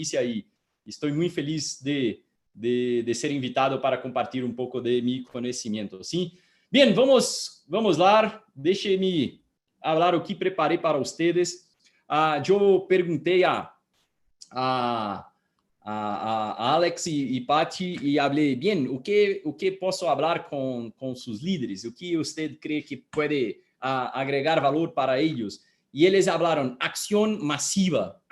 y estoy muy feliz de ser invitado para compartir un poco de mi conocimiento, ¿sí? Bien, vamos lá, deixe-me hablar o que preparei para ustedes. Yo perguntei a Alex e Patty e hablei, bien, o que posso falar com seus líderes? O que você crê que pode agregar valor para eles? E eles falaram, acción masiva.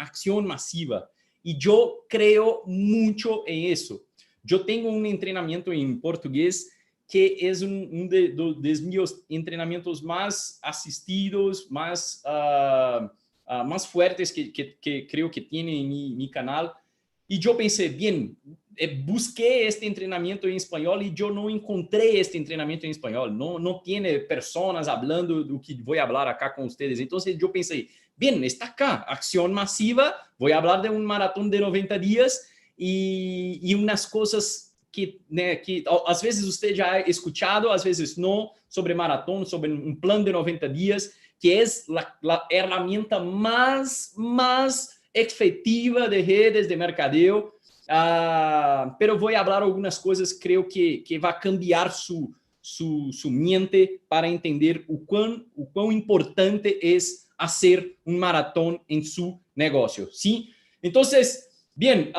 E eu creio muito em isso. Eu tenho um treinamento em português que é dos meus treinamentos mais assistidos, mais fuertes que creio que tem em mi canal. E eu pensei, bem, busquei este treinamento em espanhol e eu não encontrei este treinamento em espanhol. Não tem pessoas falando do que vou falar aqui com vocês. Então, eu pensei, bem, está acá, acción masiva, vou falar de um maratón de 90 dias e umas coisas que às vezes você já ha escuchado, às vezes não, sobre maratón, sobre um plano de 90 dias, que é a ferramenta mais efectiva de redes de mercadeo. Pero voy a hablar algunas cosas, creo que va a cambiar su mente para entender o quão importante es hacer un maratón en su negocio, ¿sí? Entonces, bien,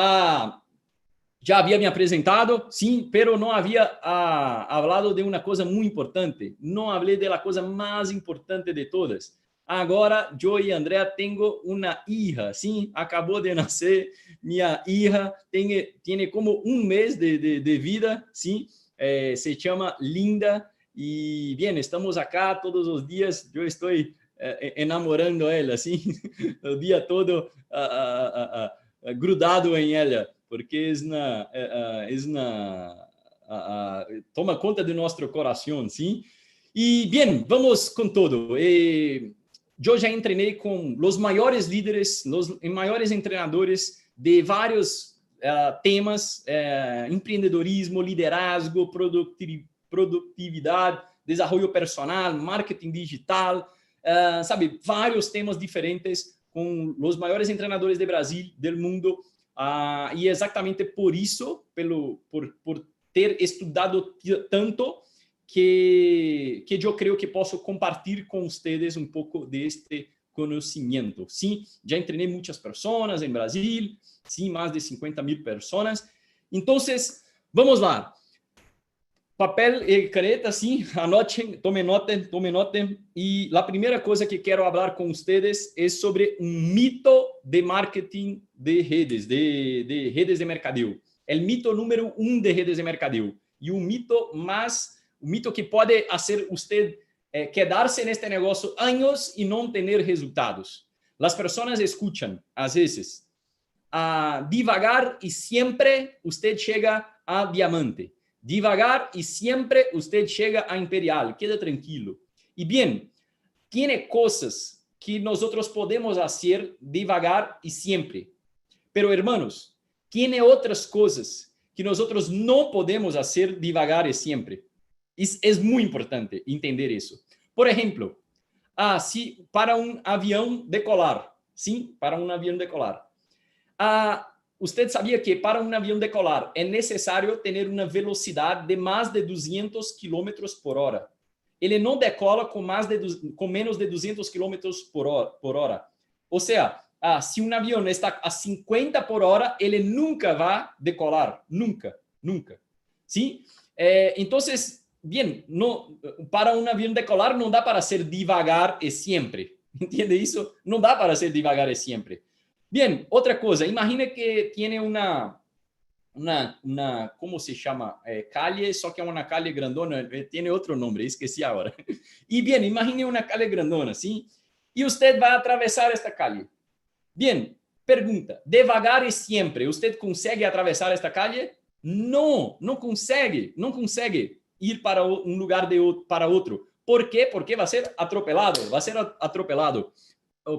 ya había me apresentado, sí, pero no había hablado de una cosa muy importante. No hablé de la cosa más importante de todas. Agora, eu e Andrea tenho uma hija, sim, acabou de nascer, minha hija tem como um mês de vida, sim, se chama Linda, e, bem, estamos acá todos os dias, eu estou enamorando ela, sim, o dia todo grudado em ela, porque toma conta do nosso coração, sim, e, bem, vamos com tudo. Eu já treinei com os maiores líderes, os maiores treinadores de vários temas, empreendedorismo, liderazgo, produtividade, desenvolvimento personal, marketing digital, sabe, vários temas diferentes com os maiores treinadores do Brasil, do mundo, e exatamente por isso, por ter estudado tanto, que eu creio que posso compartilhar com vocês um pouco deste conhecimento. Sim, já treinei muitas pessoas em Brasil, sim, mais de 50.000 pessoas. Então, vamos lá. Papel e caneta, sim, anotem, tome nota. E a primeira coisa que quero falar com vocês é sobre um mito de marketing de redes, de redes de mercadeo. É o mito número 1 de redes de mercadeo. E o mito que pode fazer você quedar-se neste negócio anos e não ter resultados. As pessoas escutam, às vezes, devagar e sempre você chega a diamante. Devagar e sempre você chega a imperial. Queda tranquilo. E bem, tem coisas que nós podemos fazer devagar e sempre. Pero, hermanos, tem outras coisas que nós não podemos fazer devagar e sempre. É muito importante entender isso. Por exemplo, se para um avião decolar, sim, para um avião decolar, você sabia que para um avião decolar é necessário ter uma velocidade de mais de 200 km por hora. Ele não decola com menos de 200 km por hora. Ou seja, se um avião está a 50 por hora, ele nunca vai decolar, nunca. Sim? Então, bem, para um avião decolar não dá para ser devagar e sempre. Entende isso? Não dá para ser devagar e sempre. Bem, outra coisa, imagine que tem uma como se chama? Calle, só que é uma calle grandona, tem outro nome, esqueci agora. E bem, imagine uma calle grandona, sim? E você vai atravessar esta calle. Bem, pergunta, devagar e sempre, você consegue atravessar esta calle? Não consegue ir para um lugar para outro. Por quê? Porque vai ser atropelado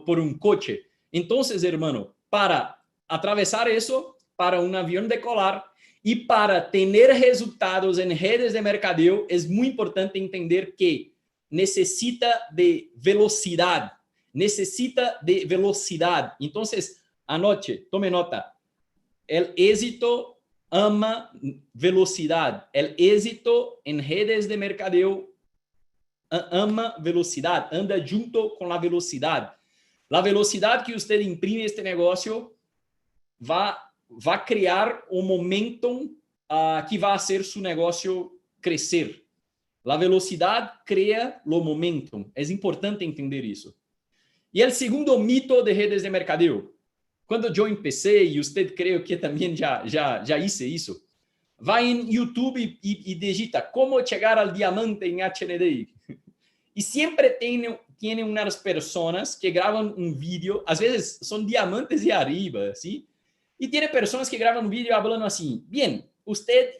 por um coche. Então, hermano, para atravessar isso, para um avião decolar e para ter resultados em redes de mercadeo, é muito importante entender que necessita de velocidade. Então, anote, tome nota. el éxito ama velocidad. El éxito en redes de mercadeo ama velocidad, anda junto con la velocidad. La velocidad que usted imprime este negocio va a crear un momentum que va a hacer su negocio crecer. La velocidad crea lo momentum. Es importante entender eso. Y el segundo mito de redes de mercadeo. Cuando yo empecé, y usted creo que también ya hice eso, va en YouTube y digita cómo llegar al diamante en HNDI. Y siempre tiene unas personas que graban un vídeo, a veces son diamantes de arriba, ¿sí? Y tiene personas que graban un vídeo hablando así, bien, usted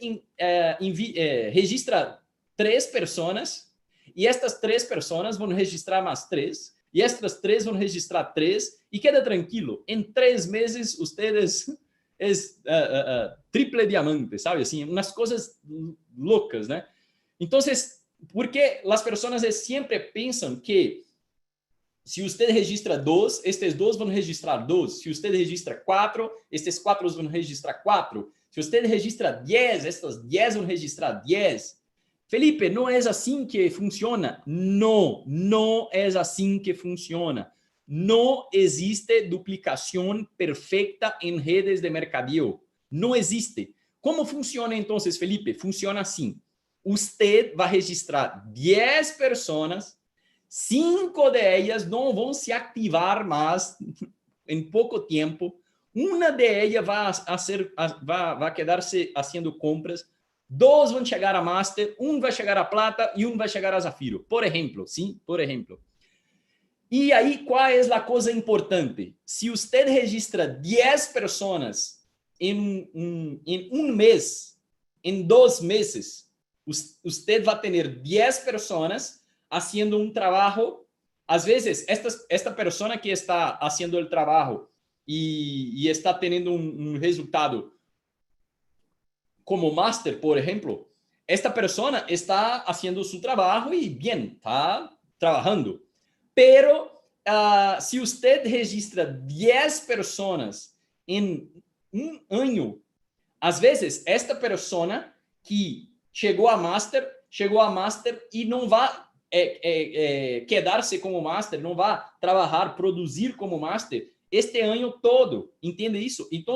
registra 3 personas y estas 3 personas van a registrar más 3 y estas 3 van a registrar 3 y queda tranquilo, en 3 meses ustedes es triple diamante, ¿sabe? Así, unas cosas locas, ¿no? Entonces, porque las personas siempre piensan que si usted registra 2, estes 2 vão registrar 2. Se usted registra 4, estes 4 vão registrar 4. Se usted registra 10, estas 10 vão registrar 10. Felipe, não é assim que funciona? Não, não é assim que funciona. Não existe duplicação perfeita em redes de mercadeo. Não existe. Como funciona então, Felipe? Funciona assim. Usted vai registrar 10 pessoas, 5 de ellas no van a activar más en poco tiempo. Una de ellas va a quedarse haciendo compras. 2 van a llegar a Master, 1 va a llegar a Plata y 1 va a llegar a Zafiro. Por ejemplo, ¿sí? Por ejemplo. Y ahí, ¿cuál es la cosa importante? Si usted registra 10 personas en un mes, en 2 meses, usted va a tener 10 personas haciendo un trabajo. A veces, esta persona que está haciendo el trabajo y está teniendo un resultado como máster, por ejemplo, esta persona está haciendo su trabajo y bien, está trabajando. Pero si usted registra 10 personas en un año, a veces esta persona que chegou a master e não vai quedar-se como master, não vai trabalhar, produzir como master este ano todo. Entende isso? Então,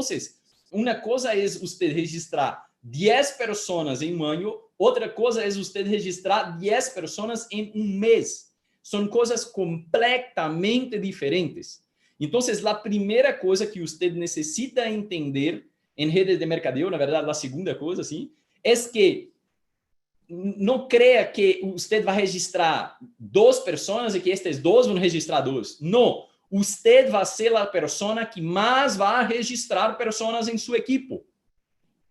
uma coisa é você registrar 10 pessoas em um ano, outra coisa é você registrar 10 pessoas em um mês. São coisas completamente diferentes. Então, a primeira coisa que você necessita entender em redes de mercadeo, na verdade, a segunda coisa, sim, é que não creia que você vai registrar 2 pessoas e que estas 2 vão registrar 2. Não. Você vai ser a pessoa que mais vai registrar pessoas em sua equipe.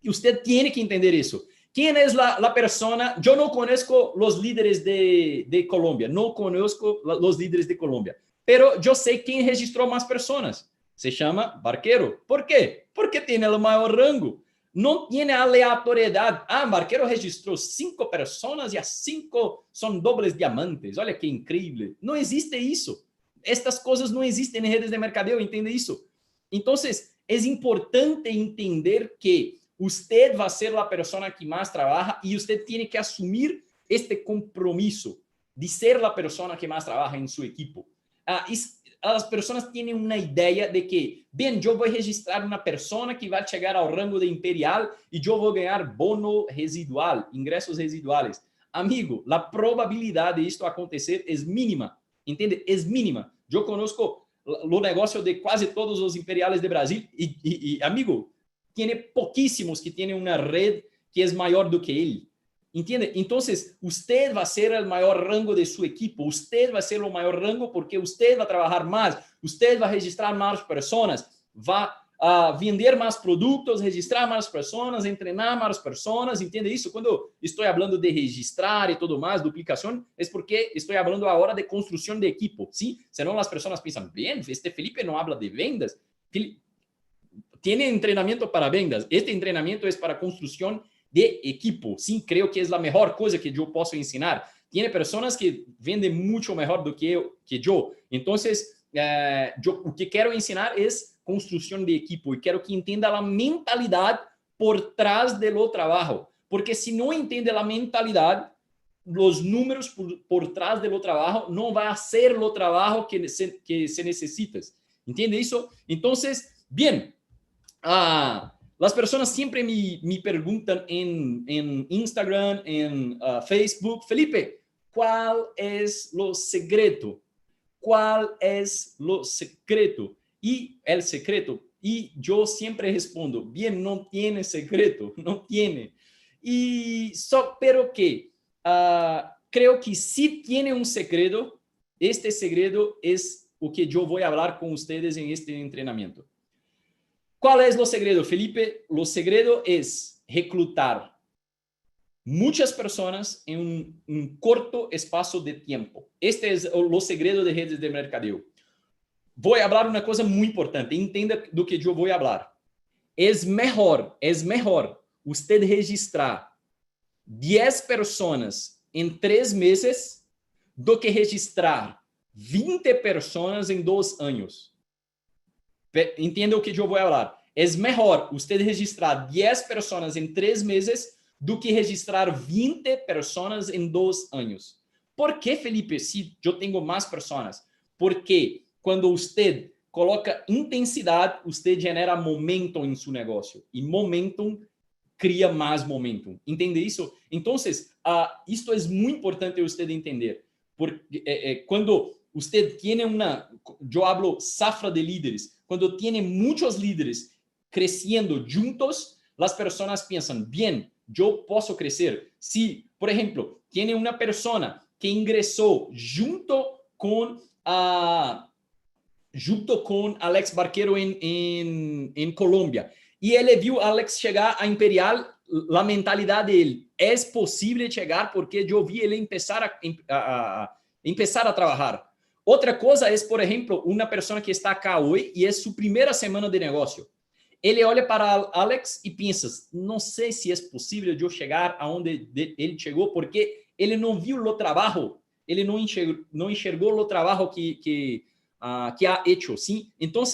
E você tem que entender isso. Quem é a pessoa? Eu não conheço os líderes de Colômbia. Não conheço os líderes de Colômbia. Pero eu sei quem registrou mais pessoas. Se chama Barquero. Por quê? Porque tem o maior rango. Não tem aleatoriedade. Barquero registrou 5 pessoas e as 5 são dobles diamantes. Olha que incrível. Não existe isso. Estas coisas não existem em redes de mercadeo, entende isso? Então, é importante entender que você vai ser a pessoa que mais trabalha e você tem que assumir este compromisso de ser a pessoa que mais trabalha em sua equipe. As pessoas têm uma ideia de que, bem, eu vou registrar uma pessoa que vai chegar ao rango de imperial e eu vou ganhar bono residual, ingressos residuais. Amigo, a probabilidade de isto acontecer é mínima, entende? É mínima. Eu conosco o negócio de quase todos os imperiales de Brasil e amigo, tem pouquíssimos que têm uma rede que é maior do que ele. Entende? Então, você vai ser o maior rango de sua equipe, você vai ser o maior rango porque você vai trabalhar mais, você vai registrar mais pessoas, vai vender mais produtos, registrar mais pessoas, treinar mais pessoas, entende isso? Quando estou falando de registrar e tudo mais, duplicação, é porque estou falando agora de construção de equipe, sim? Senão as pessoas pensam, bem, este Felipe não habla de vendas, tem treinamento para vendas, este treinamento é para construção de equipo. Sim, creio que é a melhor coisa que eu posso ensinar. Tem pessoas que vendem muito melhor do que eu. Então, o que quero ensinar é construcción de equipo y quiero que entienda la mentalidad por trás de lo trabajo. Porque si no entiende la mentalidad, los números por trás de lo trabajo no va a ser lo trabajo que se necesita. ¿Entiende eso? Entonces, bien, las personas siempre me preguntan en Instagram, en Facebook, Felipe, ¿cuál es lo secreto? ¿Cuál es lo secreto? Y el secreto, y yo siempre respondo, bien, no tiene secreto, no tiene. Pero que creo que sí tiene un secreto. Este secreto es lo que yo voy a hablar con ustedes en este entrenamiento. ¿Cuál es lo segredo, Felipe? Lo segredo es reclutar muchas personas en un corto espacio de tiempo. Este es lo segredo de redes de mercadeo. Voy a hablar una cosa muy importante. Entenda do que yo voy a hablar. Es mejor usted registrar 10 personas en 3 meses do que registrar 20 personas en 2 años. Entenda o que eu vou falar. É melhor você registrar 10 pessoas em 3 meses do que registrar 20 pessoas em 2 anos. Por que, Felipe, se eu tenho mais pessoas? Porque quando você coloca intensidade, você genera momentum em seu negócio. E momentum cria mais momentum. Entende isso? Então, isto é muito importante você entender. Porque quando você tem eu hablo safra de líderes, quando tem muitos líderes crescendo juntos, as pessoas pensam, bien, eu posso crescer. Se, por exemplo, tem uma pessoa que ingressou junto com Alex Barquero em Colômbia, e ele viu Alex chegar a Imperial, a mentalidade dele, é possível chegar porque eu vi ele empezar a trabalhar. Outra coisa é, por exemplo, uma pessoa que está acá hoje e é sua primeira semana de negócio. Ele olha para Alex e pensa, não sei se é possível eu chegar aonde ele chegou, porque ele não viu o trabalho, ele não enxergou o trabalho que ha hecho, sim? Então,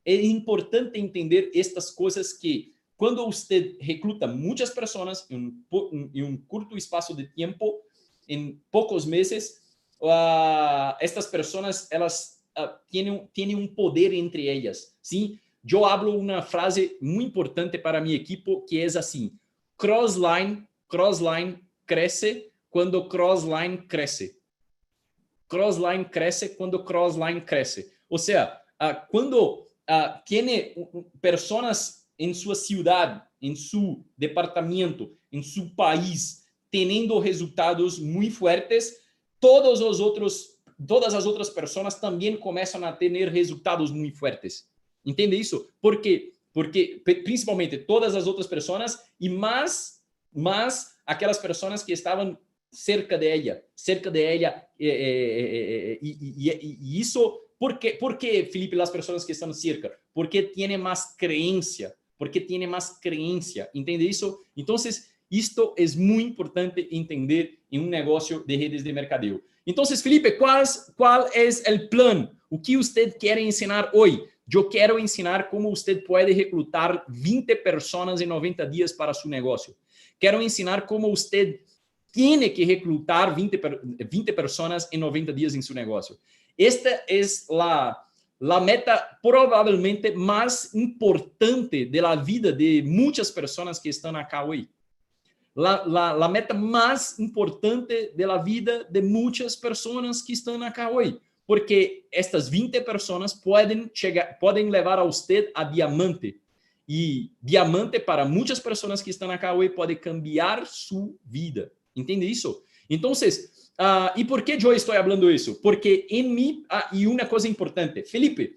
é importante entender estas coisas que quando você recruta muitas pessoas em um curto espaço de tempo, em poucos meses, estas pessoas elas têm um poder entre elas, sim? Eu hablo uma frase muito importante para minha equipe que é assim: crossline cresce quando crossline cresce. Crossline cresce quando crossline cresce. Ou seja, quando tem pessoas em sua cidade, em seu departamento, em seu país, tendo resultados muito fortes, todas as outras pessoas também começam a ter resultados muito fortes. Entende isso? Por quê? Porque, principalmente, todas as outras pessoas e mais aquelas pessoas que estavam cerca de ela. E isso, por que, Felipe, as pessoas que estão cerca? Porque têm mais crença. Entende isso? Então, isto é muito importante entender em um negócio de redes de mercadeo. Então, Felipe, qual é o plano? O que você quer ensinar hoje? Eu quero ensinar como você pode recrutar 20 pessoas em 90 dias para seu negócio. Quero ensinar como você tem que recrutar 20 pessoas em 90 dias em seu negócio. Esta é a meta provavelmente mais importante da vida de muitas pessoas que estão acá hoje. A meta mais importante da vida de muitas pessoas que estão acá hoje. Porque estas 20 pessoas podem levar a você a diamante. E diamante para muitas pessoas que estão acá hoje pode cambiar sua vida. Entende isso? Então, e por que eu estou falando isso? Porque em mim, e uma coisa importante, Felipe,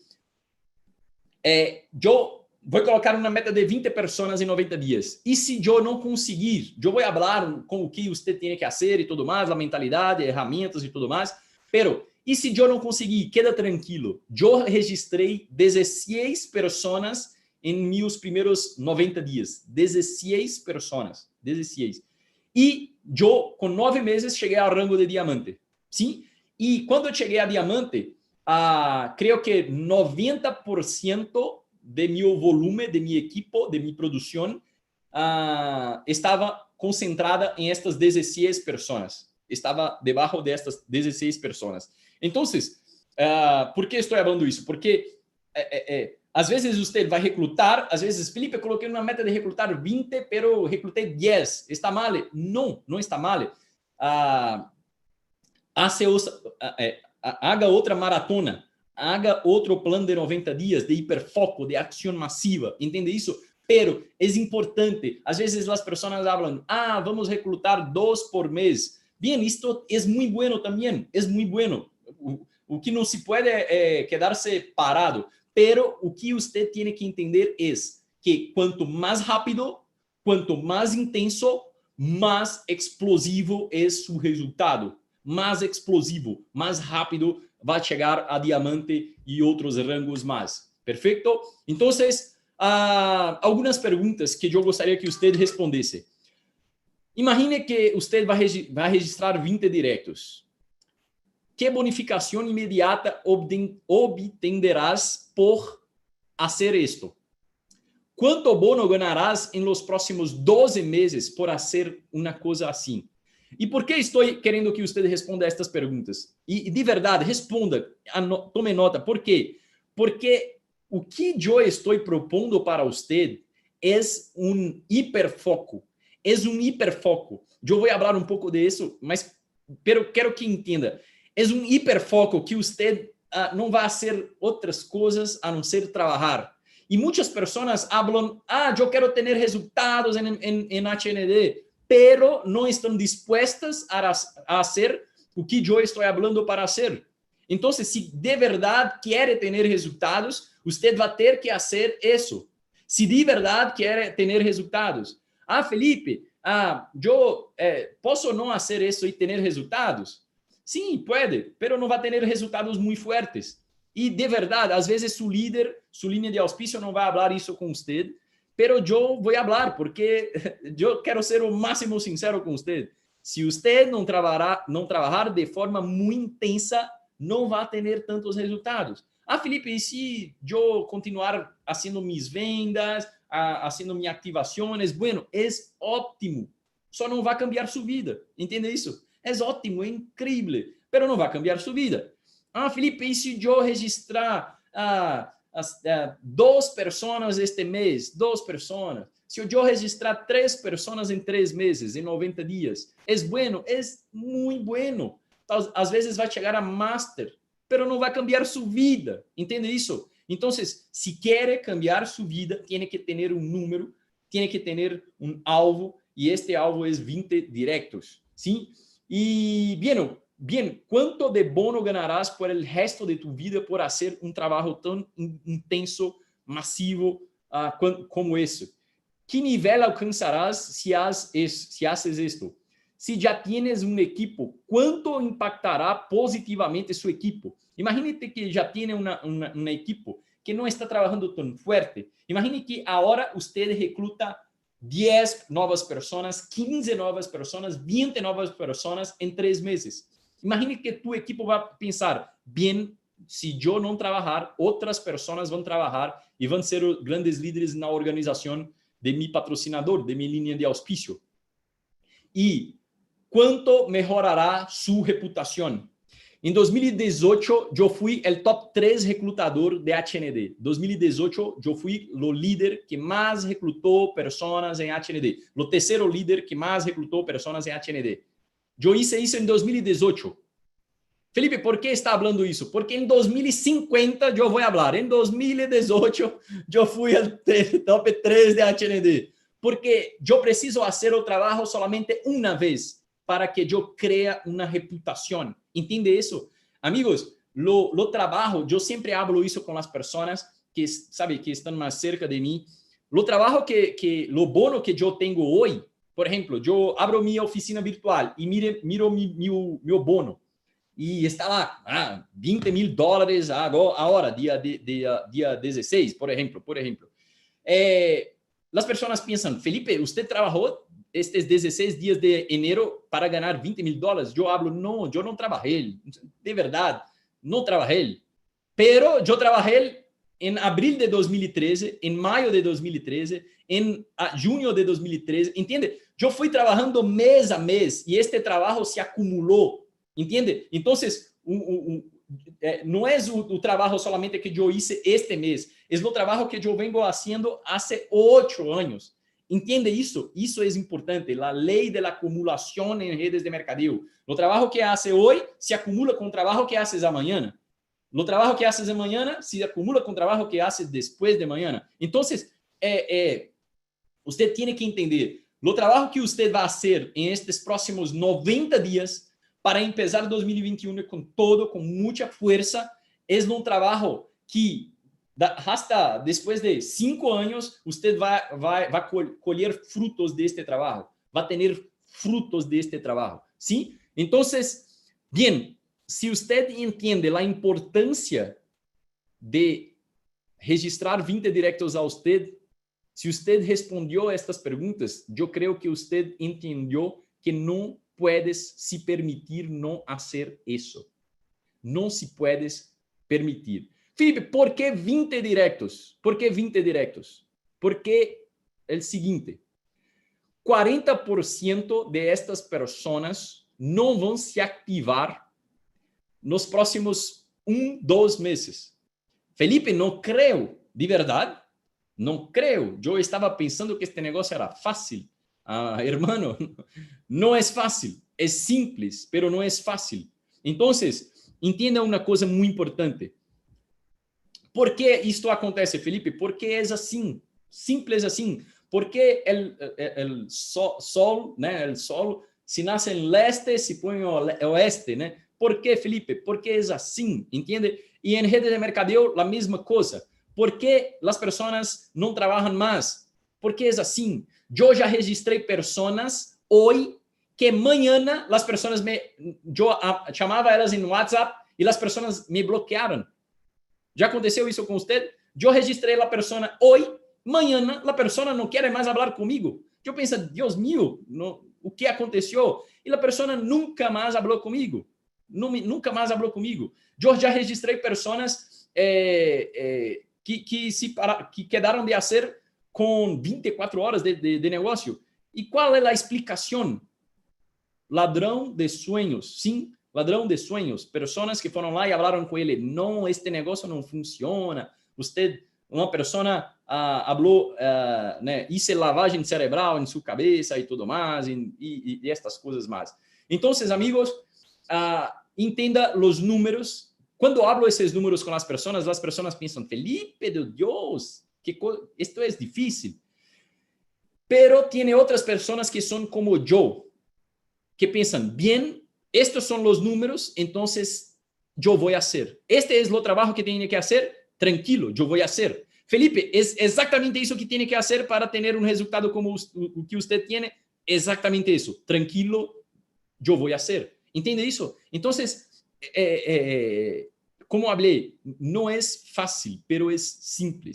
eu vou colocar uma meta de 20 pessoas em 90 dias. E se eu não conseguir, eu vou falar com o que você tem que fazer e tudo mais, a mentalidade, ferramentas e tudo mais, pero e se eu não conseguir, queda tranquilo. Eu registrei 16 pessoas em meus primeiros 90 dias. 16 pessoas. 16. E eu, com 9 meses, cheguei ao rango de diamante. Sim? E quando eu cheguei a diamante, creio que 90% de mi volume, de mi equipo, de mi producción, estaba concentrada en estas 16 personas. Estaba debajo de estas 16 personas. Entonces, ¿por qué estoy hablando isso? Porque às vezes você vai recrutar, às vezes, Felipe, eu coloquei uma meta de recrutar 20, pero recrutei 10. Está mal? Não, não está mal. Haga outra maratona, haga outro plano de 90 dias de hiperfoco, de ação massiva, entende isso? Pero é importante, às vezes as pessoas falam, vamos recrutar 2 por mês. Bien, isto é muito bueno também, é muito bueno. O que não se pode quedar-se parado, pero o que você tem que entender é que quanto mais rápido, quanto mais intenso, mais explosivo é seu resultado. Mais explosivo, mais rápido vai chegar a diamante e outros rangos mais. Perfeito? Então, algumas perguntas que eu gostaria que você respondesse. Imagine que você vai registrar 20 directos. Que bonificação imediata obtenderás por hacer esto? Quanto bono ganarás en los próximos 12 meses por hacer uma coisa assim? E por que estou querendo que você responda a estas perguntas? E de verdade, responda, tome nota. Por quê? Porque o que eu estou propondo para você é hiperfoco. É hiperfoco. Eu vou falar um pouco disso, mas quero que entenda. É hiperfoco que você não vai fazer outras coisas a não ser trabalhar. E muitas pessoas falam, eu quero ter resultados em HND, pero não estão dispostas a fazer o que eu estou falando para fazer. Então, se de verdade quer ter resultados, você vai ter que fazer isso. Se de verdade quer ter resultados. Felipe, eu posso não fazer isso e ter resultados? Sim, pode, pero não vai ter resultados muito fortes. E de verdade, às vezes seu líder, sua linha de auspício não vai falar isso com você, pero eu vou falar porque eu quero ser o máximo sincero com você. Se você não trabalhar de forma muito intensa, não vai ter tantos resultados. Felipe, e se eu continuar fazendo minhas vendas, fazendo minhas ativações? Bueno, é ótimo. Só não vai cambiar sua vida. Entende isso? É ótimo, é incrível, pero não vai cambiar sua vida. Felipe, e se eu registrar 2 pessoas este mês? 2 pessoas. Se eu registrar 3 pessoas em 3 meses, em 90 dias, é bueno? É muito bueno. Às vezes vai chegar a master, pero não vai cambiar sua vida. Entende isso? Então, se quer cambiar sua vida, tem que ter um número, tem que ter um alvo, e este alvo é 20 directos. Sim? E, bien, quanto de bono ganarás por el resto de tu vida por fazer um trabalho tão intenso, massivo como esse? Que nível alcançarás se haces isto? Se já tienes um equipo, quanto impactará positivamente seu equipo? Imagine que já tem um equipo que não está trabalhando tão forte. Imagine que agora você recruta 10 novas pessoas, 15 novas pessoas, 20 novas pessoas em 3 meses. Imagine que tu equipo vai pensar, bien, se eu não trabalhar, outras pessoas vão trabalhar e vão ser os grandes líderes na organização de mi patrocinador, de minha linha de auspício. E quanto melhorará sua reputação? Em 2018, eu fui o top 3 reclutador de HND. 2018, eu fui o líder que mais recrutou pessoas em HND. O terceiro líder que mais recrutou pessoas em HND. Eu hice isso em 2018. Felipe, por que está falando isso? Porque em 2050 eu vou falar. Em 2018 eu fui o top 3 de HND. Porque eu preciso fazer o trabalho solamente uma vez para que eu crie uma reputação. Entende isso? Amigos, o trabalho, eu sempre falo isso com as pessoas que, que estão mais cerca de mim. O trabalho o bono que eu tenho hoje, por exemplo, eu abro minha oficina virtual e miro meu bono. E está lá, $20,000 agora, dia 16, por exemplo. As pessoas pensam, Felipe, você trabalhou estes 16 dias de enero para ganhar $20,000? Eu falo, não, eu não trabalhei, de verdade, não trabalhei. Pero eu trabalhei en abril de 2013, en mayo de 2013, en junio de 2013, ¿entiende? Yo fui trabajando mes a mes y este trabajo se acumuló, ¿entiende? Entonces, no es el trabajo solamente que yo hice este mes, es el trabajo que yo vengo haciendo hace 8 años. ¿Entiende isso? Isso é importante. A lei da acumulação em redes de mercadeo. O trabalho que hace hoje se acumula com o trabalho que haces amanhã. O trabalho que haces amanhã se acumula com o trabalho que haces depois de amanhã. Então, você tem que entender. O trabalho que você vai fazer em estes próximos 90 dias para começar 2021 com todo, com muita força, é um trabalho que hasta depois de 5 anos, você vai colher frutos deste trabalho, vai ter frutos deste trabalho, sim? Então, bem, se você entende a importância de registrar 20 directos a você, se você respondeu estas perguntas, eu creio que você entendeu que não puedes se permitir não fazer isso. Não se puedes permitir. Felipe, ¿por qué 20 directos? ¿Por qué 20 directos? Porque el siguiente, 40% de estas personas no van a se activar nos próximos 1-2 meses. Felipe, no creo, de verdad, no creo. Yo estaba pensando que este negocio era fácil. Hermano, no es fácil. Es simple, pero no es fácil. Entonces, entienda una cosa muy importante. Por que isto acontece, Felipe? Porque é assim, simples assim. Porque o sol, né? O sol, se nasce em leste, se põe no oeste, né? Por que, Felipe? Porque é assim, entende? E em rede de mercadeo, a mesma coisa. Por que as pessoas não trabalham mais? Porque é assim. Eu já registrei pessoas hoje que amanhã as pessoas eu chamava elas em WhatsApp e as pessoas me bloquearam. Já aconteceu isso com você? Eu registrei a pessoa hoje, amanhã a pessoa não quer mais falar comigo. Eu penso, Deus meu, o que aconteceu? E a pessoa nunca mais falou comigo. Nunca mais falou comigo. Eu já registrei pessoas que quedaram de fazer com 24 horas de negócio. E qual é a explicação? Ladrão de sonhos, sim. Ladrão de sonhos, pessoas que foram lá e falaram com ele, não, este negócio não funciona, uma pessoa falou, né, hice lavagem cerebral em sua cabeça e tudo mais, e estas coisas mais. Então, amigos, entenda os números. Quando hablo esses números com as pessoas pensam, Felipe, de Deus, isto é difícil. Pero tem outras pessoas que são como eu, que pensam, bem, estos son los números, entonces yo voy a hacer. Este es lo trabajo que tiene que hacer, tranquilo, yo voy a hacer. Felipe, es exactamente eso que tiene que hacer para tener un resultado como el que usted tiene, exactamente eso, tranquilo, yo voy a hacer. ¿Entiende eso? Entonces, como hablé, no es fácil, pero es simple.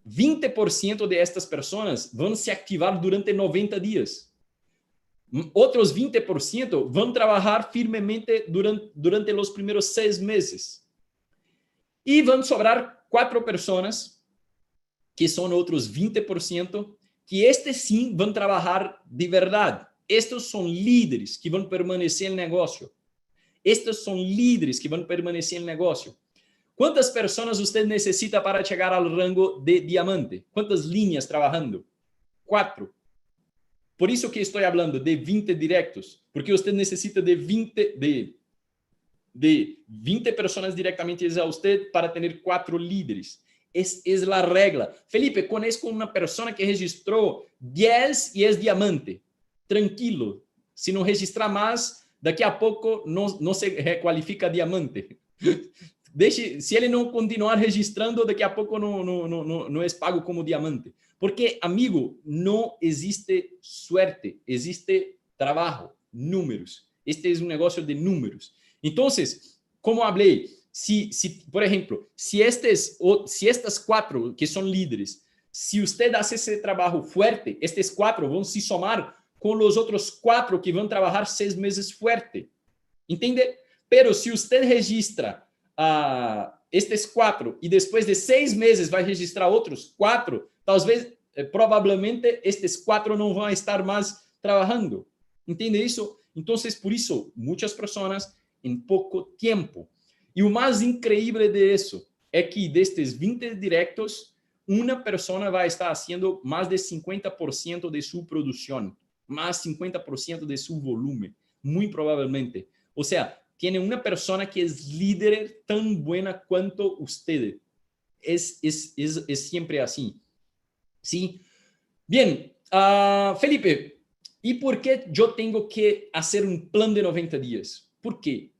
20% de estas personas van a se activar durante 90 días. Outros 20% vão trabalhar firmemente durante os primeiros 6 meses. E vão sobrar 4 pessoas, que são outros 20%, que estes sim vão trabalhar de verdade. Estes são líderes que vão permanecer no negócio. Estes são líderes que vão permanecer no negócio. Quantas pessoas você necessita para chegar ao rango de diamante? Quantas linhas trabalhando? 4. Por isso que estou falando de 20 directos, porque você necessita de 20 pessoas diretamente a você para ter 4 líderes. Essa é a regra. Felipe, conheço uma pessoa que registrou 10 e é diamante. Tranquilo. Se não registrar mais, daqui a pouco não se requalifica diamante. Se ele não continuar registrando, daqui a pouco não é pago como diamante. Porque, amigo, não existe suerte, existe trabalho, números. Este é um negócio de números. Então, como falei, por exemplo, se estas 4 que são líderes, se você faz esse trabalho forte, estes 4 vão se somar com os outros 4 que vão trabalhar 6 meses forte. Entende? Pero se você registra estes 4 y después de 6 meses va a registrar otros 4, tal vez, probablemente, estes 4 no van a estar más trabajando. ¿Entiende eso? Entonces, por eso, muchas personas en poco tiempo. Y lo más increíble de eso es que de estos 20 directos, una persona va a estar haciendo más de 50% de su producción, más 50% de su volumen, muy probablemente. O sea, tiene una persona que es líder tan buena cuanto usted. Es siempre así. ¿Sí? Bien, Felipe, ¿y por qué yo tengo que hacer un plan de 90 días? ¿Por qué?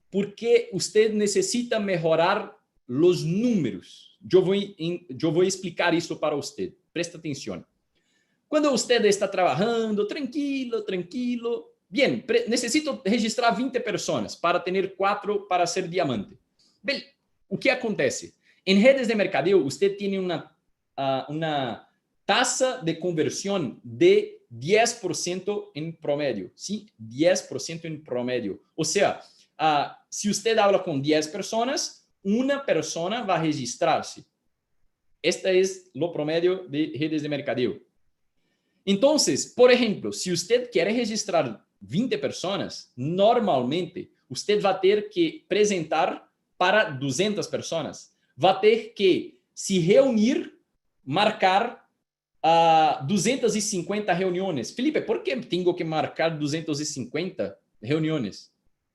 Porque usted necesita mejorar los números. Yo voy a explicar eso para usted. Presta atención. Cuando usted está trabajando, tranquilo, tranquilo. Bien, necesito registrar 20 personas para tener 4 para ser diamante. Bem, o que acontece? En redes de mercadeo, usted tiene una tasa de conversión de 10% en promedio. ¿Sí? 10% en promedio. O sea, si usted habla con 10 personas, una persona va a registrarse. Este es lo promedio de redes de mercadeo. Entonces, por ejemplo, si usted quiere registrar 20 personas, normalmente usted va a tener que presentar para 200 personas. Va a tener que se reunir, marcar 250 reuniones. Felipe, ¿por qué tengo que marcar 250 reuniones?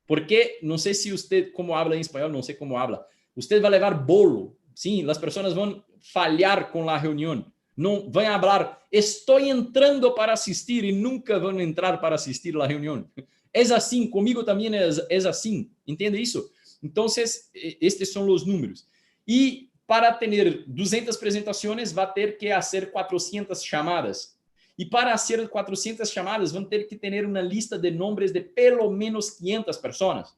Porque no sé si usted, como habla en español, no sé cómo habla. Usted va a llevar bolo, ¿sí? Las personas van a fallar con la reunión. No van a hablar, estoy entrando para asistir y nunca van a entrar para asistir a la reunión. Es así, conmigo también es así. ¿Entiende eso? Entonces, estos son los números. Y para tener 200 presentaciones, va a tener que hacer 400 llamadas. Y para hacer 400 llamadas, van a tener que tener una lista de nombres de pelo menos 500 personas.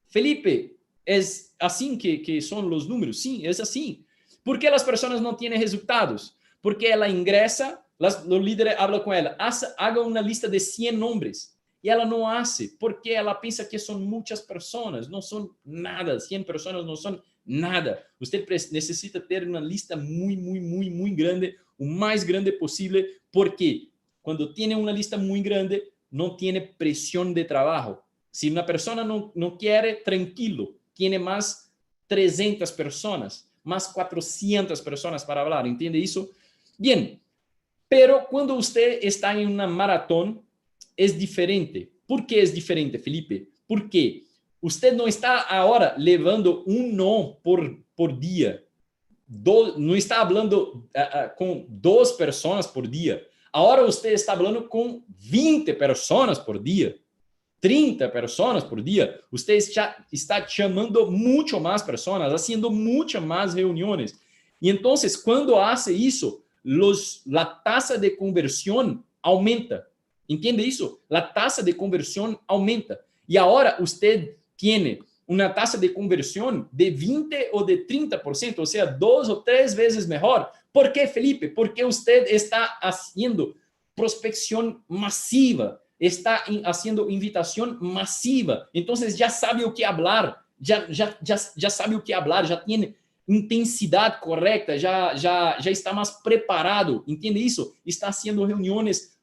Felipe, ¿es así que son los números? Sí, es así. ¿Por qué las personas no tienen resultados? Porque ela ingresa, los líderes hablan con ella, haga una lista de 100 nombres. Y ella no hace, porque ella piensa que son muchas personas, no son nada, 100 personas no son nada. Usted necesita tener una lista muy grande, o más grande posible, porque cuando tiene una lista muy grande, no tiene presión de trabajo. Si una persona no quiere, tranquilo, tiene más 300 personas, más 400 personas para hablar, ¿entiende eso? Bien, pero cuando usted está en una maratón, es diferente. ¿Por qué es diferente, Felipe? Porque usted no está ahora levando un no por día. No está hablando con 2 personas por día. Ahora usted está hablando con 20 personas por día. 30 personas por día, usted está llamando mucho más personas, haciendo muchas más reuniones. Y entonces, cuando hace eso, la tasa de conversión aumenta. ¿Entiende eso? La tasa de conversión aumenta. Y ahora usted tiene una tasa de conversión de 20 o de 30%, o sea, 2 o 3 veces mejor. ¿Por qué, Felipe? Porque usted está haciendo prospección masiva, está haciendo invitación masiva, entonces ya sabe o que hablar, ya sabe o que hablar, já tiene intensidade correcta, já está mais preparado, entende isso? Está haciendo reuniones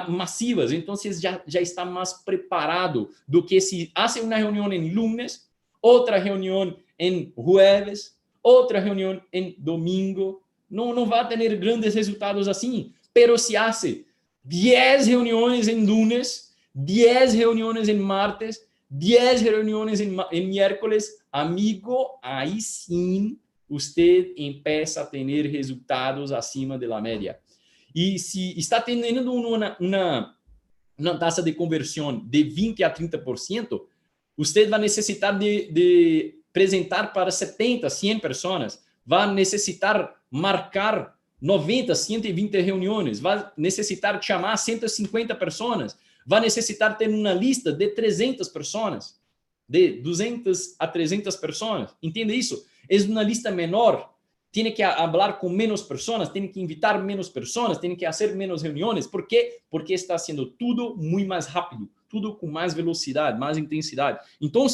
masivas, entonces já está mais preparado do que se hace uma reunião em lunes, outra reunião em jueves, outra reunião em domingo, não vai ter grandes resultados assim, pero se hace 10 reuniones en lunes, 10 reuniones en martes, 10 reuniones en miércoles, amigo, ahí sí usted empieza a tener resultados acima de la media. Y si está teniendo una tasa de conversión de 20 a 30%, usted va a necesitar de presentar para 70, 100 personas, va a necesitar marcar 90, 120 reuniões, vai necessitar chamar 150 pessoas, vai necessitar ter uma lista de 300 pessoas, de 200 a 300 pessoas, entende isso? É uma lista menor, tem que falar com menos pessoas, tem que invitar menos pessoas, tem que fazer menos reuniões, ¿por quê? Porque está sendo tudo muito mais rápido, tudo com mais velocidade, mais intensidade. Então,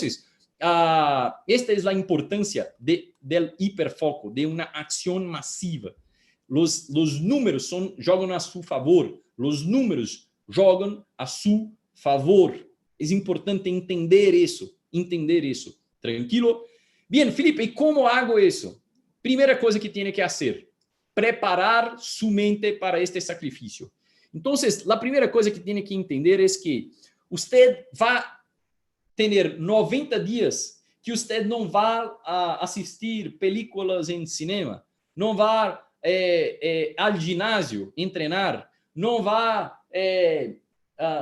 esta é a importância del hiperfoco, de uma ação massiva. Os números jogam a seu favor, os números jogam a seu favor. É importante entender isso, tranquilo? Bem, Felipe, e como hago isso? Primeira coisa que tem que fazer, preparar sua mente para este sacrifício. Então, a primeira coisa que tem que entender é que você vai ter 90 dias que você não vai assistir películas em cinema, não vai ao ginásio treinar, não vai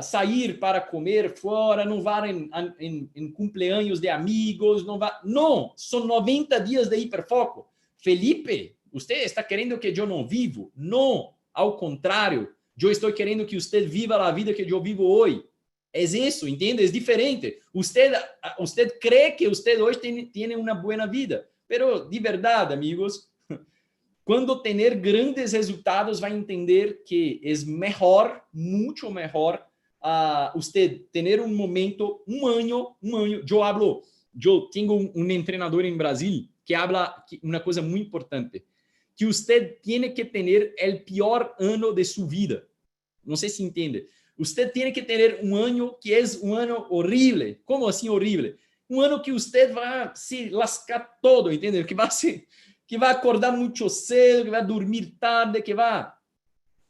sair para comer fora, não vai em cumpleaños de amigos, não, são 90 dias de hiperfoco. Felipe, você está querendo que eu não vivo? Não, ao contrário, eu estou querendo que você viva a vida que eu vivo hoje. É isso, entende? É diferente. Você crê que você hoje tem uma boa vida, mas de verdade, amigos, quando ter grandes resultados, vai entender que é melhor, muito melhor, você ter um momento, um ano. Eu tenho um treinador em Brasil que habla uma coisa muito importante, que você tem que ter o pior ano de sua vida. Não sei se entende. Você tem que ter um ano que é um ano horrível. Como assim horrível? Um ano que você vai se lascar todo, entende? Que vai acordar muito cedo, que vai dormir tarde, que vai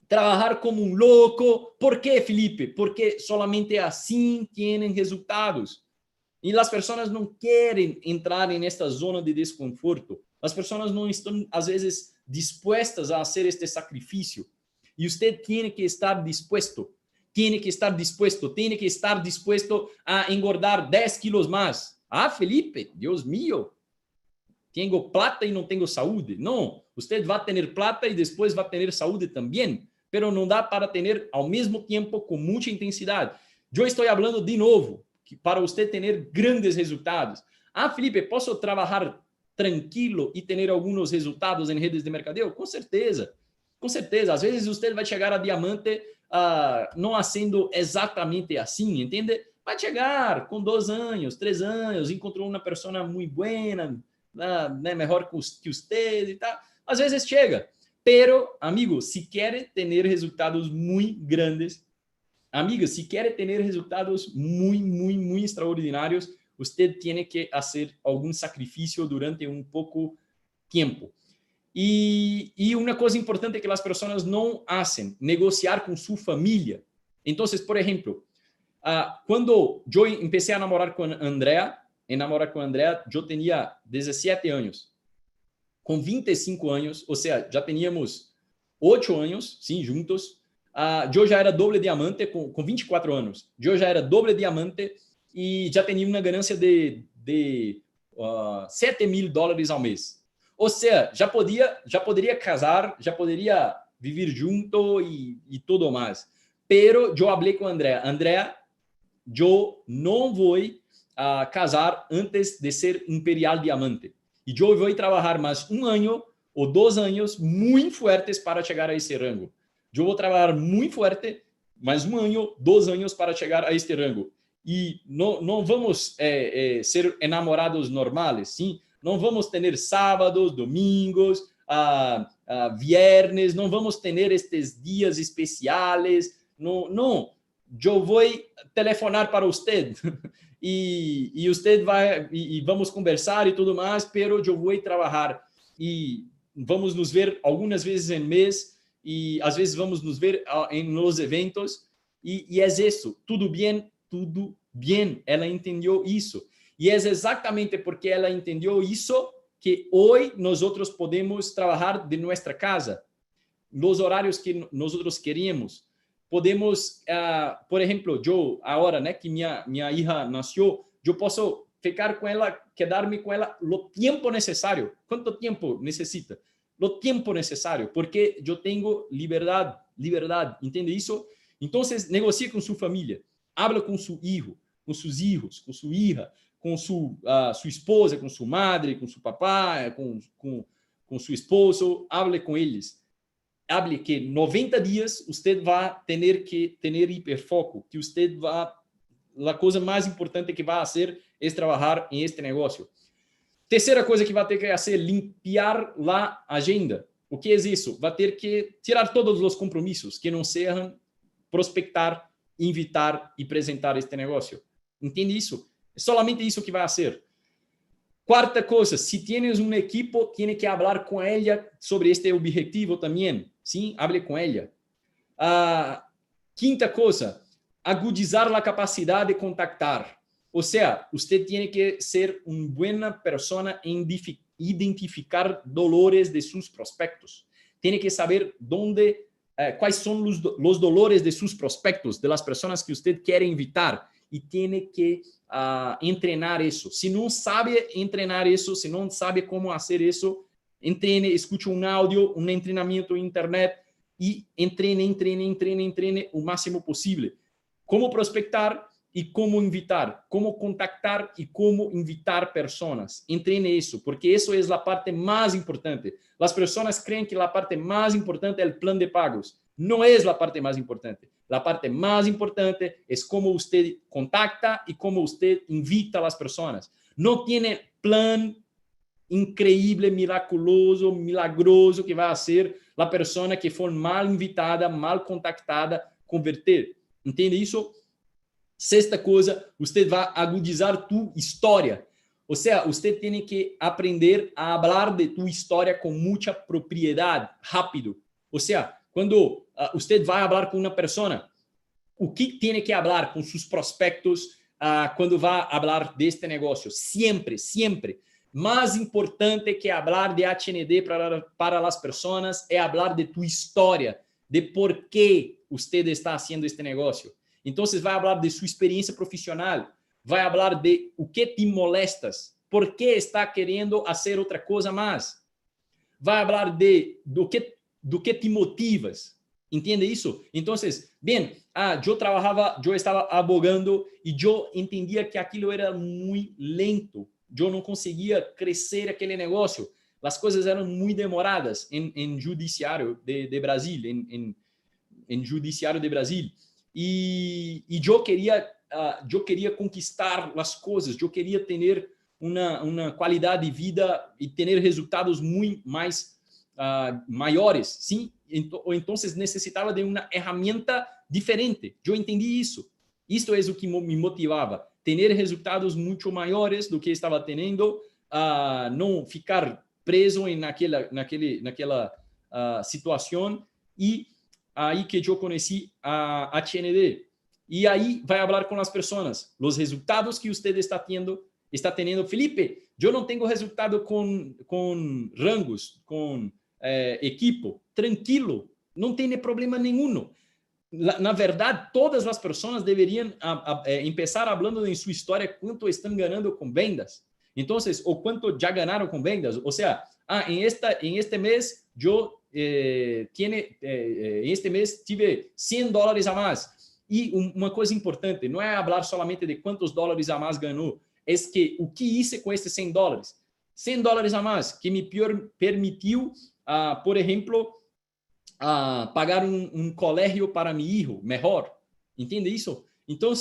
trabalhar como um louco. Por quê, Felipe? Porque solamente assim têm resultados. E as pessoas não querem entrar nesta zona de desconforto. As pessoas não estão, às vezes, dispostas a fazer este sacrifício. E você tem que estar disposto. Tem que estar disposto a engordar 10 quilos mais. Felipe, Deus mío, tenho plata e não tenho saúde. Não, você vai ter plata e depois vai ter saúde também, mas não dá para ter ao mesmo tempo com muita intensidade. Eu estou falando de novo, que para você ter grandes resultados. Felipe, posso trabalhar tranquilo e ter alguns resultados em redes de mercadeo? Com certeza. Com certeza. Às vezes você vai chegar a diamante não sendo exatamente assim, entende? Vai chegar com 2 anos, 3 anos, encontrou uma pessoa muito boa, né, melhor que você e tal. Às vezes chega. Pero, amigo, se quer ter resultados muito grandes, amiga, se quer ter resultados muito extraordinários, você tem que fazer algum sacrifício durante um pouco tempo. E uma coisa importante que as pessoas não fazem, negociar com sua família. Então, por exemplo, quando eu comecei a namorar com a Andrea, eu tinha 17 anos. Com 25 anos, ou seja, já tínhamos 8 anos, sim, juntos. Eu já era doble diamante com 24 anos. Eu já era doble diamante e já tinha uma ganância de $7,000 ao mês. Ou seja, já poderia casar, já poderia viver junto e tudo mais. Pero eu falei com a Andrea, eu não vou casar antes de ser imperial diamante. E eu vou trabalhar mais 1 ano ou 2 anos muito fortes para chegar a esse rango. Eu vou trabalhar muito forte, mais 1 ano, 2 anos para chegar a este rango. E não vamos ser enamorados normais, sim? Não vamos ter sábados, domingos, viernes, não vamos ter estes dias especiais. Não. Eu vou telefonar para você e você vai e vamos conversar e tudo mais, pero eu vou trabalhar e vamos nos ver algumas vezes em mês e às vezes vamos nos ver nos eventos e é isso, tudo bem. Ela entendeu isso. E é exatamente porque ela entendeu isso que hoje nós outros podemos trabalhar de nossa casa, nos horários que nós outros queríamos. Podemos, por exemplo, eu agora, né, que minha hija nasceu, eu posso ficar com ela, quedar-me com ela o tempo necessário. Quanto tempo necessita? O tempo necessário, porque eu tenho liberdade, entende isso? Então, negocie com sua família, habla com seu filho, com seus filhos, com sua hija, com sua esposa, com sua madre, com seu papai, com seu esposo, hable com eles. Hable que 90 dias você vai ter que ter hiperfoco, que você vai, a coisa mais importante que vai fazer es trabajar en este negocio. Terceira coisa que vai ter que fazer, limpiar a agenda. O que é isso? Vai ter que tirar todos os compromissos que não sejam prospectar, invitar e apresentar este negócio. Entende isso? É solamente isso que vai fazer. Quarta coisa, se tienes um equipo, tiene que falar com ela sobre este objetivo também. Sim, hable com ela. Quinta coisa, agudizar a capacidade de contactar. Ou seja, você tem que ser uma boa pessoa em identificar dolores de seus prospectos. Tem que saber quais são os dolores de seus prospectos, de las pessoas que você quer invitar. E tem que treinar isso. Se não sabe treinar isso, se não sabe como fazer isso, entrene, escute um áudio, um treinamento na internet e entrene o máximo possível. Como prospectar e como invitar, como contactar e como invitar pessoas. Entrene isso, porque isso é a parte mais importante. As pessoas creem que a parte mais importante é o plano de pagos. Não é a parte mais importante. A parte mais importante é como você contacta e como você invita as pessoas. Não tem plano increíble, miraculoso, milagroso que vai fazer a pessoa que for mal invitada, mal contactada, converter. Entende isso? Sexta coisa, você vai agudizar tu história. Ou seja, você tem que aprender a falar de tu história com muita propriedade, rápido. Ou seja, quando você vai falar com uma pessoa, o que tem que falar com seus prospectos quando vai falar deste negócio? Sempre, sempre. Mais importante que falar de HND para as pessoas é falar de tu história, de por que você está fazendo este negócio. Então, vai falar de sua experiência profissional, vai falar de o que te molestas, por que está querendo fazer outra coisa mais. Vai falar do que te motivas. Entende isso? Então, bem, eu estava abogando e eu entendia que aquilo era muito lento. Eu não conseguia crescer aquele negócio. As coisas eram muito demoradas em judiciário de Brasil, em judiciário de Brasil. E eu queria conquistar as coisas, eu queria ter uma qualidade de vida e ter resultados muito mais maiores, sim? Então necessitava de uma ferramenta diferente. Eu entendi isso. Isto é o que me motivava. Ter resultados muito maiores do que estava tendo, não ficar preso naquela situação. E aí que eu conheci a HND. E aí vai falar com as pessoas, os resultados que você está tendo. Felipe, eu não tenho resultado com rangos, com equipo. Tranquilo, não tem problema nenhum. Na verdade, todas as pessoas deveriam começar falando em sua história quanto estão ganhando com vendas. Então, ou quanto já ganharam com vendas. Ou seja, em este mês, eu este mês tive $100 a mais. E uma coisa importante, não é falar solamente de quantos dólares a mais ganhou, é que o que hice com estes $100. $100 a mais, que me permitiu, por exemplo, pagar um colégio para meu filho melhor. Entende isso? Então,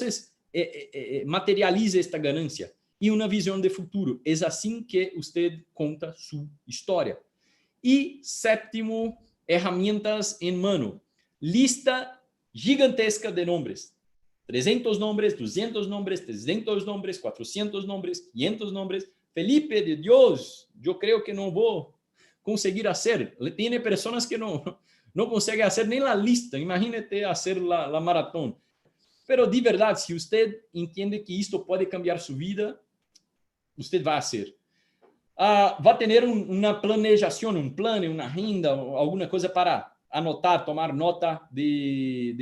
materialize esta ganância. E uma visão de futuro. É assim que você conta sua história. E sétimo, ferramentas em mano. Lista gigantesca de nomes. 300 nomes, 200 nomes, 300 nomes, 400 nomes, 500 nomes. Felipe, de Deus, eu creio que não vou conseguir fazer. Tem pessoas que não conseguem fazer nem a lista. Imagínate fazer a maratona. Pero de verdade, se você entende que isto pode cambiar sua vida, você vai fazer. Vai ter uma planejação, um plano, uma renda, alguma coisa para anotar, tomar nota de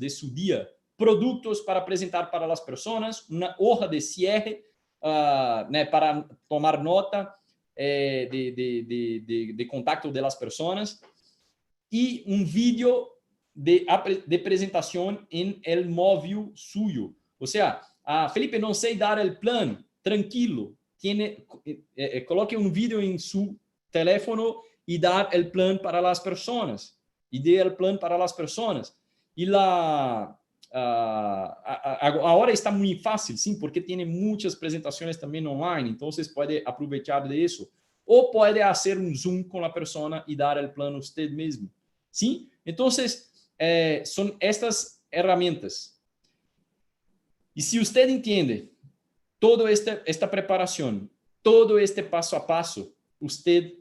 seu dia. Produtos para apresentar para as pessoas, uma hoja de cierre para tomar nota de contato das pessoas e um vídeo de apresentação em el móvel suyo. Ou seja, Felipe, não sei dar o plano, tranquilo. Coloque um vídeo em seu teléfono e dar o plano para as pessoas. E dê o plano para as pessoas. E ahora está muy fácil, ¿sí? Porque tiene muchas presentaciones también online, entonces puede aprovechar de eso. O puede hacer un Zoom con la persona y dar el plano usted mismo, ¿sí? Entonces, son estas herramientas. Y si usted entiende toda esta preparación, todo este paso a paso, usted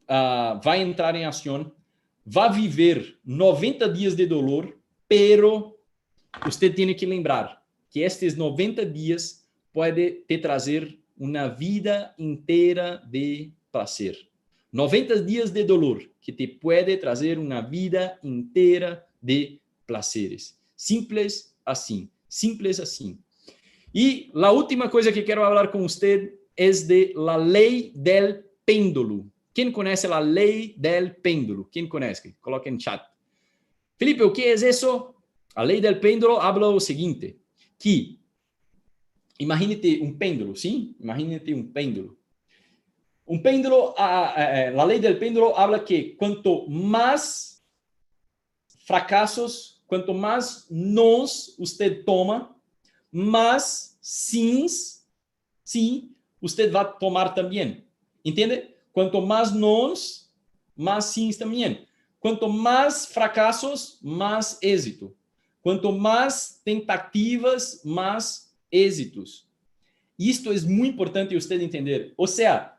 va a entrar en acción, va a vivir 90 días de dolor, pero usted tiene que lembrar que estes 90 dias pode te trazer uma vida inteira de prazer. 90 dias de dolor que te pode trazer uma vida inteira de prazeres. Simples assim, simples assim. E a última coisa que quero falar com você é de la lei del pêndulo. Quem conhece a lei del pêndulo? Quem conhece? Coloque em chat. Felipe, o que é isso? A lei del pêndulo habla o seguinte, que imagínate um pêndulo, sim? Imagínate um pêndulo. Um pêndulo, a lei del pêndulo habla que quanto mais fracassos, quanto mais nós você toma, mais sims, sim, você vai tomar também. Entende? Quanto mais nós, mais sims também. Quanto mais fracassos, mais êxito. Quanto mais tentativas, mais êxitos. Isto é muito importante você entender. Ou seja,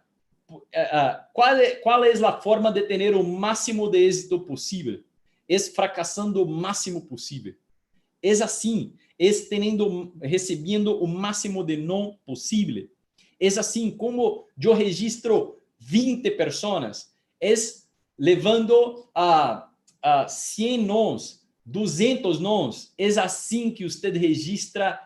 qual é a forma de ter o máximo de êxito possível? É fracassando o máximo possível. É assim, é recebendo o máximo de não possível. É assim, como eu registro 20 pessoas, é levando a 100 nós, 200 nós, é assim que você registra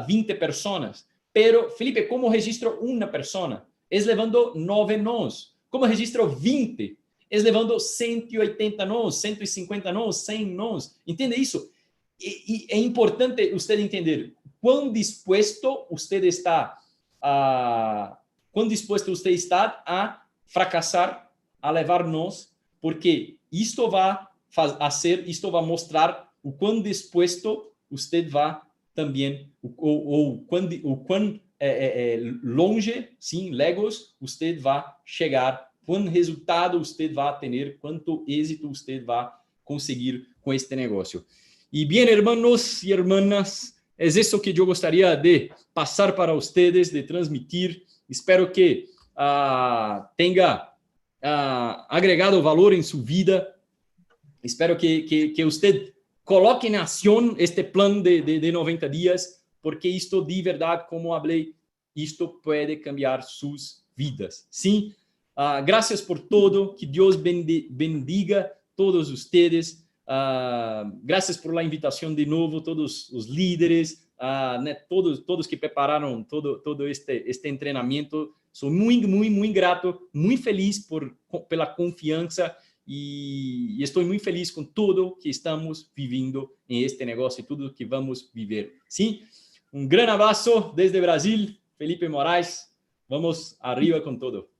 20 pessoas. Pero, Felipe, como registro uma pessoa? É levando 9 nós. Como registro 20? É levando 180 nós, 150 nós, 100 nós. Entende isso? E é importante você entender quão disposto você está a fracassar, a levar nós, porque isto vai mostrar o quão disposto você vai também, ou quão longe, sim, legos, você vai chegar, quão resultado você vai ter, quanto êxito você vai conseguir com este negócio. E bem, hermanos e hermanas, é isso que eu gostaria de passar para vocês, de transmitir. Espero que tenha agregado valor em sua vida. Espero que você coloque em ação este plano de 90 dias, porque isto de verdade, como falei, isto pode cambiar suas vidas. Sim, graças por todo, que Deus bendiga todos vocês. Graças por la invitação de novo, todos os líderes, todos que prepararam todo este treinamento. Sou muito grato, muito feliz pela confiança e estou muito feliz com tudo que estamos vivendo em este negócio e tudo que vamos viver. Sim, grande abraço desde Brasil, Felipe Moraes. Vamos arriba com tudo.